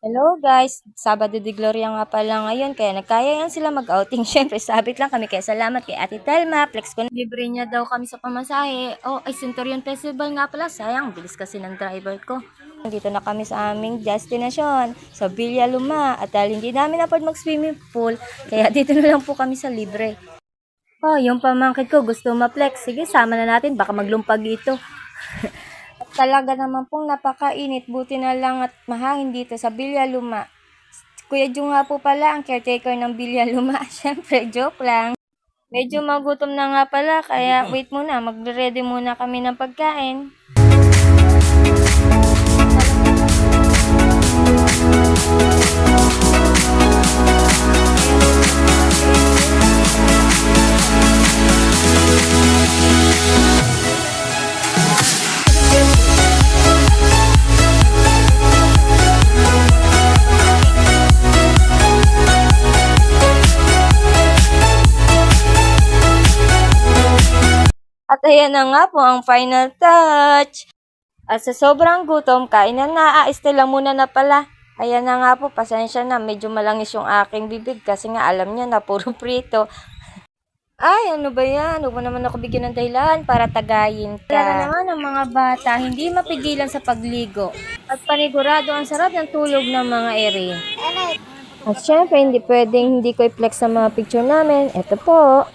Hello guys, Sabado de Gloria nga pala ngayon kaya nagkaya yan sila mag-outing. Syempre sabit lang kami kaya salamat kay Ate Telma. Flex ko na libre niya daw kami sa pamasahe. Oh, ay Centurion Festival nga pala. Sayang, bilis kasi ng driver ko. Dito na kami sa aming destinasyon, sa Villa Luma. At dahil hindi namin afford mag-swimming pool, kaya dito na lang po kami sa libre. Oh, yung pamangkin ko gusto ma-flex. Sige, sama na natin. Baka maglumpag ito. Talaga naman pong napakainit. Buti na lang at mahangin dito sa Villa Luma. Kuya Jung nga po pala ang caretaker ng Villa Luma. Siyempre, joke lang. Medyo magutom na nga pala, kaya wait muna. Magre-ready muna kami ng pagkain. At ayan na nga po ang final touch. At sa sobrang gutom, kainan na. Lang muna na pala. Ayan na nga po, pasensya na. Medyo malangis yung aking bibig kasi nga alam niya na puro prito. Ay, ano ba yan? Huwag mo naman ako bigyan ng dahilan para tagayin ka. Talaga naman ang mga bata, hindi mapigilan sa pagligo. At panigurado ang sarap ng tulog ng mga ere. At syempre, hindi pwedeng hindi ko i-flex sa mga picture namin. Ito po.